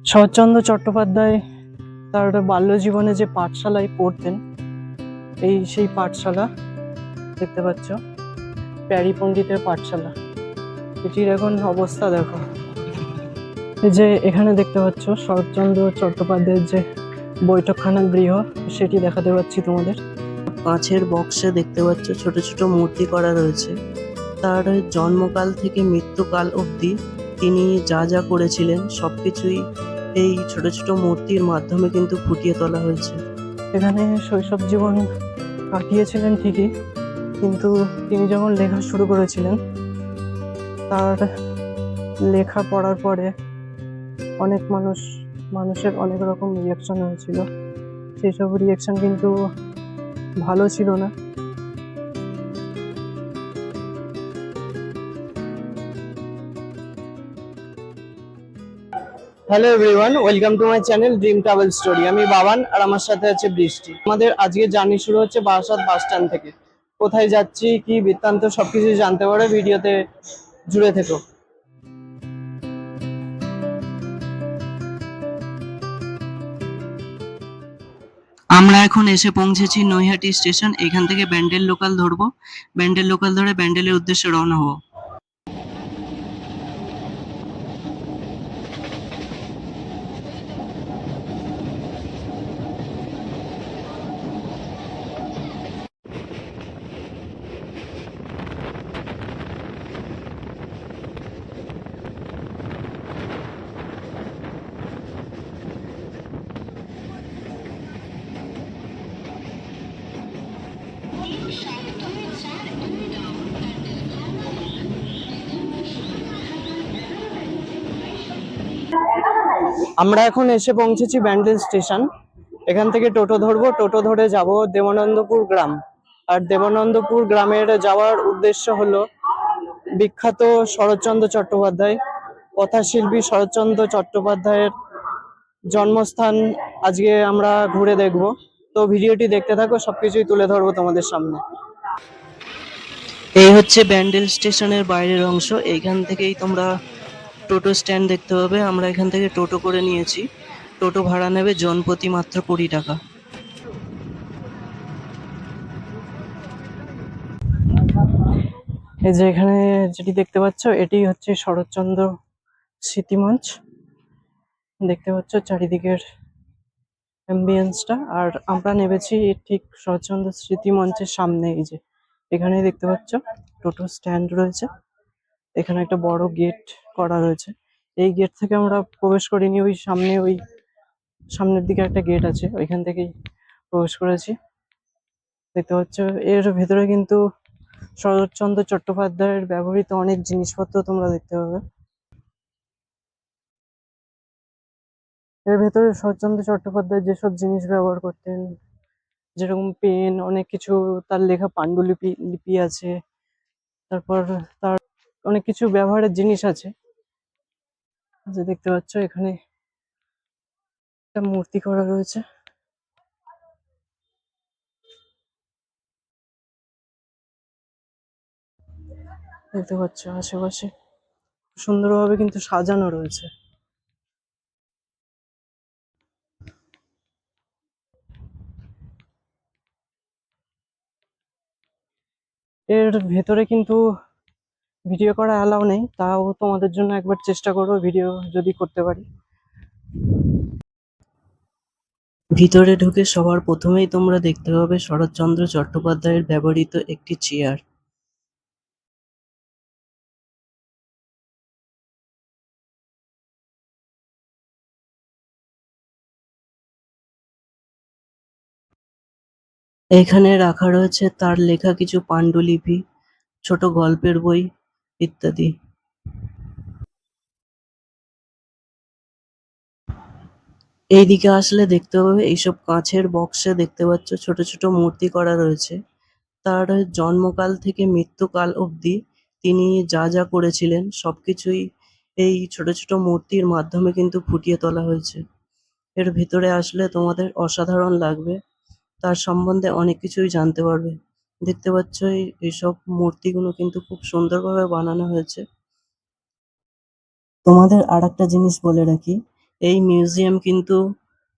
শরৎচন্দ্র চট্টোপাধ্যায় তার বাল্যজীবনে যে পাঠশালায় পড়তেন, সেই পাঠশালা দেখতে পাচ্ছ, প্যারী পণ্ডিতের পাঠশালা। এটির এখন অবস্থা দেখো। এই যে এখানে দেখতে পাচ্ছ শরৎচন্দ্র চট্টোপাধ্যায়ের যে বৈঠকখানা গৃহ, সেটি দেখাতে পাচ্ছি তোমাদের। কাঁচের বক্সে দেখতে পাচ্ছ ছোট ছোট মূর্তি করা রয়েছে। তার জন্মকাল থেকে মৃত্যুকাল অবধি তিনি যা যা করেছিলেন সবকিছুই এই ছোট ছোট মূর্তির মাধ্যমে কিন্তু ফুটিয়ে তোলা হয়েছে। এখানে শৈশব জীবন কাটিয়েছিলেন ঠিকই, কিন্তু তিনি যখন লেখা শুরু করেছিলেন, তার লেখা পড়ার পরে অনেক মানুষের অনেক রকম রিয়াকশন হয়েছিল। সেই সব রিয়াকশন কিন্তু ভালো ছিল না। Hello everyone, welcome to my channel dream travel story. আমি বাবান, আর আমার সাথে আছে বৃষ্টি। আমাদের আজকে জার্নি শুরু হচ্ছে বারাসাত বাস স্ট্যান্ড থেকে। কোথায় যাচ্ছি, কি বৃত্তান্ত, সবকিছু জানতে পারো, ভিডিওতে জুড়ে থেকো। আমরা এখন এসে পৌঁছেছি নৈহাটি স্টেশন। এখান থেকে ব্যান্ডেল লোকাল ধরবো। ব্যান্ডেল লোকাল ধরে ব্যান্ডেলের উদ্দেশ্যে রওনা হবো। আমরা এখন এসে পৌঁছেছি ব্যান্ডেল স্টেশন। এখান থেকে টোটো ধরবো, টোটো ধরে যাব দেবানন্দপুর গ্রাম। আর দেবানন্দপুর গ্রামের যাওয়ার উদ্দেশ্য হলো বিখ্যাত শরৎচন্দ্র চট্টোপাধ্যায়, কথাশিল্পী শরৎচন্দ্র চট্টোপাধ্যায়ের জন্মস্থান আজকে আমরা ঘুরে দেখব। তো ভিডিওটি দেখতে থাকো, সবকিছুই তুলে ধরবো তোমাদের সামনে। এই হচ্ছে ব্যান্ডেল স্টেশনের বাইরের অংশ। এইখান থেকেই তোমরা টোটো স্ট্যান্ড দেখতে পাবে। আমরা এখান থেকে টোটো করে নিয়েছি। টোটো ভাড়া নেবে জনপ্রতি মাত্র 20 টাকা। এই যে এখানে যেটি দেখতে পাচ্ছ, এটি হচ্ছে শরৎচন্দ্র স্মৃতিমঞ্চ। দেখতে পাচ্ছ চারিদিকের অ্যাম্বিয়েন্সটা। আর আমরা নেমেছি ঠিক শরৎচন্দ্র স্মৃতি মঞ্চের সামনে। এই যে এখানে দেখতে পাচ্ছ টোটো স্ট্যান্ড রয়েছে। এখানে একটা বড় গেট করা রয়েছে। এই গেট থেকে আমরা প্রবেশ করিনি, ওই সামনের দিকে একটা গেট আছে, ওইখান থেকেই প্রবেশ করেছি। দেখতে পাচ্ছ এর ভেতরে কিন্তু শরৎচন্দ্র চট্টোপাধ্যায়ের ব্যবহৃত অনেক জিনিসপত্র তোমরা দেখতে পাবে। এর ভেতরে শরৎচন্দ্র চট্টোপাধ্যায় যেসব জিনিস ব্যবহার করতেন, যেরকম পেন, অনেক কিছু, তার লেখা পাণ্ডুলিপি লিপি আছে। তারপর তার অনেক কিছু ব্যবহারের জিনিস আছে। যে দেখতে পাচ্ছ এখানে একটা মূর্তি করা রয়েছে। দেখতে পাচ্ছ আশেপাশে সুন্দরভাবে কিন্তু সাজানো রয়েছে। এর ভেতরে কিন্তু ভিডিও করা অ্যালাউ নেই, তাও তোমাদের জন্য একবার চেষ্টা করবো ভিডিও যদি করতে পারি। ভিতরে ঢুকে সবার প্রথমেই তোমরা দেখতে পাবে শরৎচন্দ্র চট্টোপাধ্যায়ের ব্যবহৃত একটি চেয়ার। এখানে রাখা রয়েছে তার লেখা কিছু পাণ্ডুলিপি, ছোট গল্পের বই ইত্যাদি। এইদিকে আসলে দেখতে পাবে এইসব কাঁচের বক্সে দেখতে পাচ্ছ ছোট ছোট মূর্তি করা রয়েছে। তার জন্মকাল থেকে মৃত্যুকাল অবধি তিনি যা যা করেছিলেন সবকিছুই এই ছোট ছোট মূর্তির মাধ্যমে কিন্তু ফুটিয়ে তোলা হয়েছে। এর ভিতরে আসলে তোমাদের অসাধারণ লাগবে, তার সম্বন্ধে অনেক কিছুই জানতে পারবে। দেখতে পাচ্ছ এইসব মূর্তিগুলো কিন্তু খুব সুন্দরভাবে বানানো হয়েছে। তোমাদের আর একটা জিনিস বলে রাখি, এই মিউজিয়াম কিন্তু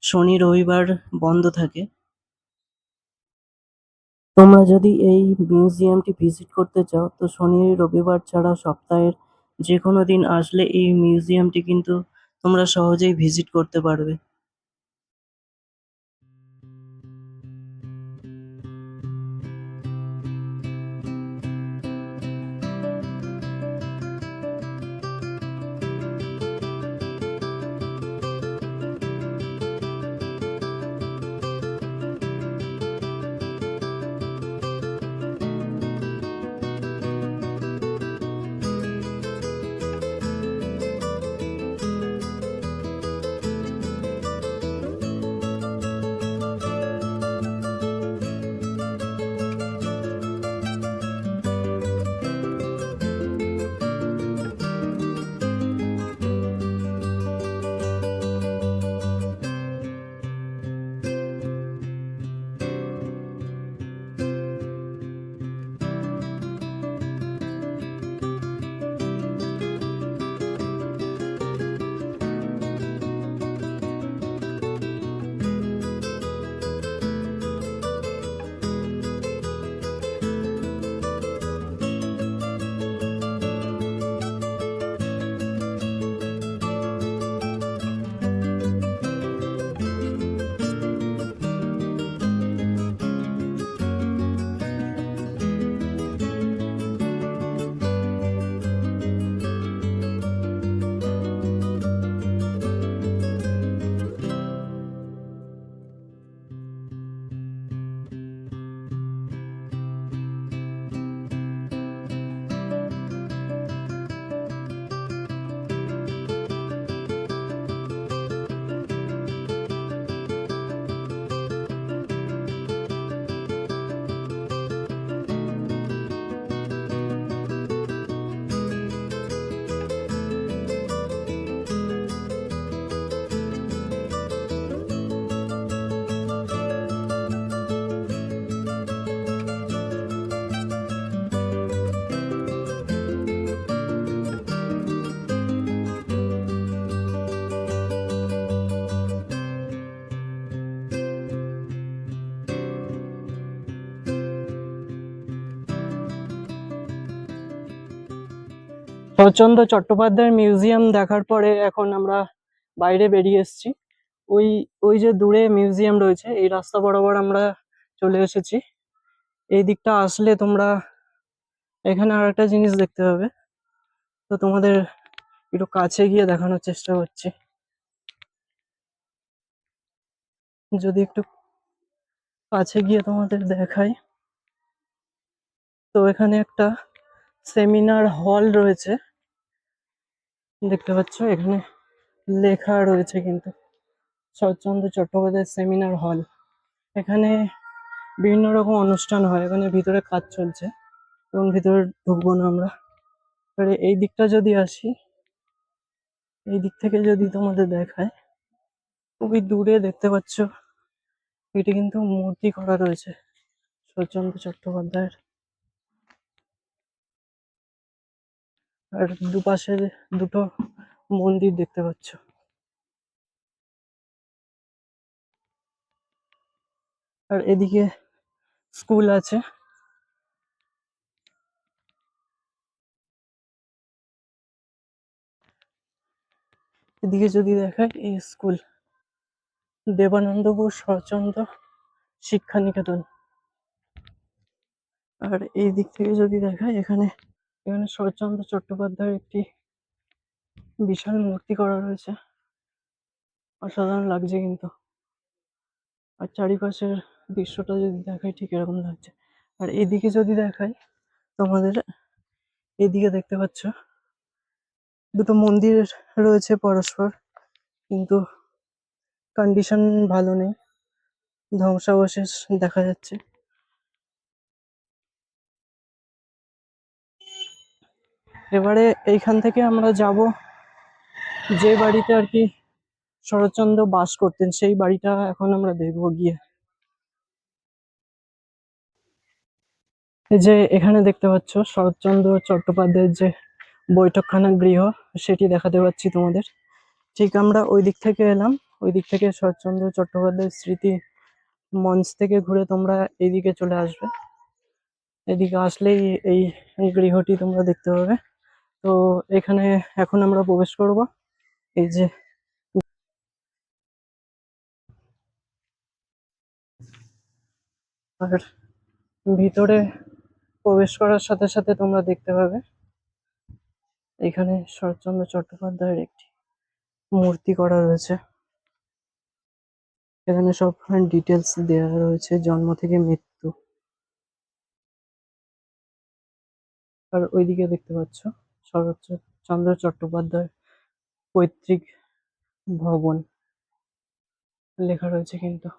শনি রবিবার বন্ধ থাকে। তোমরা যদি এই মিউজিয়ামটি ভিজিট করতে চাও তো শনি রবিবার ছাড়া সপ্তাহের যে কোনো দিন আসলে এই মিউজিয়ামটি কিন্তু তোমরা সহজেই ভিজিট করতে পারবে। শরৎচন্দ্র চট্টোপাধ্যায়ের মিউজিয়াম দেখার পরে এখন আমরা বাইরে বেরিয়ে এসেছি। ওই ওই যে দূরে মিউজিয়াম রয়েছে এই রাস্তা বরাবর আমরা চলে এসেছি। এই দিকটা আসলে তোমরা এখানে আর একটা জিনিস দেখতে পাবে, তো তোমাদের একটু কাছে গিয়ে দেখানোর চেষ্টা করছি। যদি একটু কাছে গিয়ে তোমাদের দেখাই, তো এখানে একটা সেমিনার হল রয়েছে, দেখতে পাচ্ছ এখানে লেখা রয়েছে কিন্তু শরৎচন্দ্র চট্টোপাধ্যায় সেমিনার হল। এখানে বিভিন্ন রকম অনুষ্ঠান হয়, এখানে ভিতরে কাজ চলছে এবং ভিতরে ঢুকবো না আমরা। এবারে এই দিকটা যদি আসি, এই দিক থেকে যদি তোমাদের দেখায়, খুবই দূরে দেখতে পাচ্ছ এটি কিন্তু মূর্তি করা রয়েছে শরৎচন্দ্র চট্টোপাধ্যায়ের। আর দুপাশে দুটো মন্দির দেখতে পাচ্ছ। আর এদিকে স্কুল আছে, এদিকে যদি দেখায় এই স্কুল দেবানন্দ বোস শরৎচন্দ্র শিক্ষা নিকেতন। আর এই দিক থেকে যদি দেখায় এখানে এখানে শরৎচন্দ্র চট্টোপাধ্যায়ের একটি বিশাল মূর্তি করা রয়েছে, অসাধারণ লাগছে কিন্তু। আর চারিপাশের দৃশ্যটা যদি দেখায় ঠিক এরকম লাগছে। আর এদিকে যদি দেখায় তোমাদের, এদিকে দেখতে পাচ্ছ দুটো মন্দির রয়েছে পরস্পর, কিন্তু কন্ডিশন ভালো নেই, ধ্বংসাবশেষ দেখা যাচ্ছে। এবারে এইখান থেকে আমরা যাব যে বাড়িতে আর কি শরৎচন্দ্র বাস করতেন, সেই বাড়িটা এখন আমরা দেখবো গিয়ে। এই যে এখানে দেখতে পাচ্ছ শরৎচন্দ্র চট্টোপাধ্যায়ের যে বৈঠকখানা গৃহ, সেটি দেখাতে পাচ্ছি তোমাদের। ঠিক আমরা ওই দিক থেকে এলাম, ওই দিক থেকে শরৎচন্দ্র চট্টোপাধ্যায় স্মৃতি মঞ্চ থেকে ঘুরে তোমরা এইদিকে চলে আসবে। এদিকে আসলেই এই এই গৃহটি তোমরা দেখতে পাবে। তো এখানে এখন আমরা প্রবেশ করব। এই যে, আর ভিতরে প্রবেশ করার সাথে সাথে তোমরা দেখতে পাবে এখানে শরৎচন্দ্র চট্টোপাধ্যায়ের একটি মূর্তি করা রয়েছে। এখানে সব ডিটেলস দেওয়া রয়েছে, জন্ম থেকে মৃত্যু। আর ওইদিকে দেখতে পাচ্ছ শরৎচন্দ্র চট্টোপাধ্যায় পৈতৃক ভবন লেখা রয়েছে। কিন্তু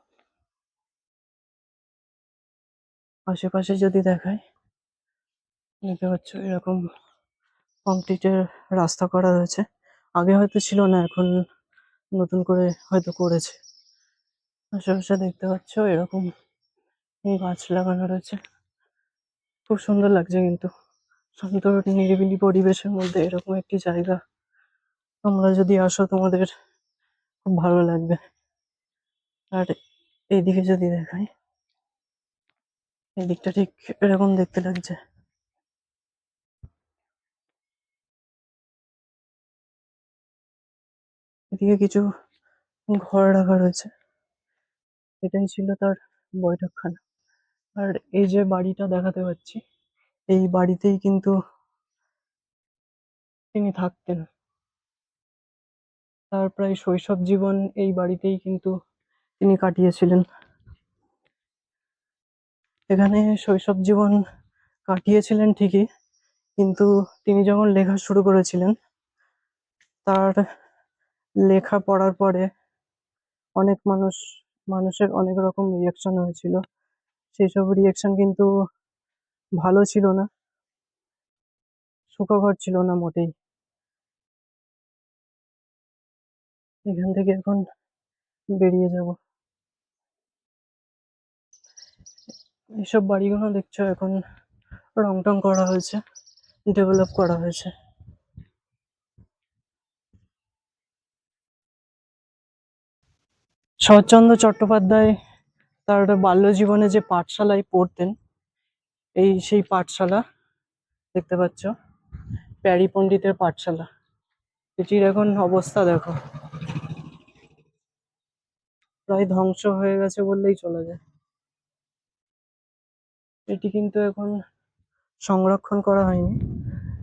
আশেপাশে যদি দেখায়, দেখতে পাচ্ছ এরকম কংক্রিটের রাস্তা করা রয়েছে। আগে হয়তো ছিল না, এখন নতুন করে হয়তো করেছে। আশেপাশে দেখতে পাচ্ছ এরকম গাছ লাগানো রয়েছে, খুব সুন্দর লাগছে। কিন্তু শান্ত নিরিবিলি পরিবেশের মধ্যে এরকম একটি জায়গা তোমরা যদি আসো, তোমাদের খুব ভালো লাগবে। আর এইদিকে যদি দেখাই, এই দিকটা ঠিক এরকম দেখতে লাগছে। এদিকে কিছু ঘর রাখা রয়েছে, এটাই ছিল তার বৈঠকখানা। আর এই যে বাড়িটা দেখাতে পাচ্ছি, এই বাড়িতেই কিন্তু তিনি থাকতেন। তার প্রায় শৈশব জীবন এই বাড়িতেই কিন্তু তিনি কাটিয়েছিলেন। এখানে শৈশব জীবন কাটিয়েছিলেন ঠিকই, কিন্তু তিনি যখন লেখা শুরু করেছিলেন, তার লেখা পড়ার পরে অনেক মানুষের অনেক রকম রিয়াকশন হয়েছিল। সেই সব রিয়াকশন কিন্তু ভালো ছিল না, সুখকর ছিল না মোটেই। এখান থেকে এখন বেরিয়ে যাব। এইসব বাড়িগুলো দেখছো এখন রং টং করা হয়েছে, ডেভেলপ করা হয়েছে। শরৎচন্দ্র চট্টোপাধ্যায় তার বাল্য জীবনে যে পাঠশালায় পড়তেন, এই সেই পাঠশালা দেখতে পাচ্ছ, প্যারী পণ্ডিতের পাঠশালা। এটির এখন অবস্থা দেখো, প্রায় ধ্বংস হয়ে গেছে বললেই চলে যায়। এটি কিন্তু এখন সংরক্ষণ করা হয়নি।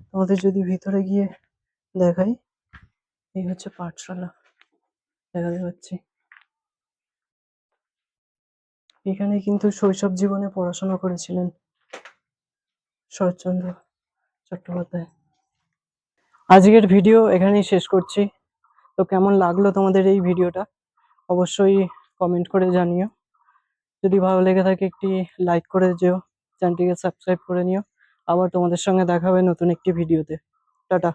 তোমাদের যদি ভিতরে গিয়ে দেখাই, এই হচ্ছে পাঠশালা, দেখাতে পাচ্ছি। এখানে কিন্তু শৈশব জীবনে পড়াশোনা করেছিলেন শরৎচন্দ্র চট্টোপাধ্যায়। আজকের ভিডিও এখানেই শেষ করছি। তো কেমন লাগলো তোমাদের এই ভিডিওটা, অবশ্যই কমেন্ট করে জানিও। যদি ভালো লেগে থাকে একটি লাইক করে যেও, চ্যানেলটিকে সাবস্ক্রাইব করে নিও। আবার তোমাদের সঙ্গে দেখা হবে নতুন একটি ভিডিওতে। টাটা।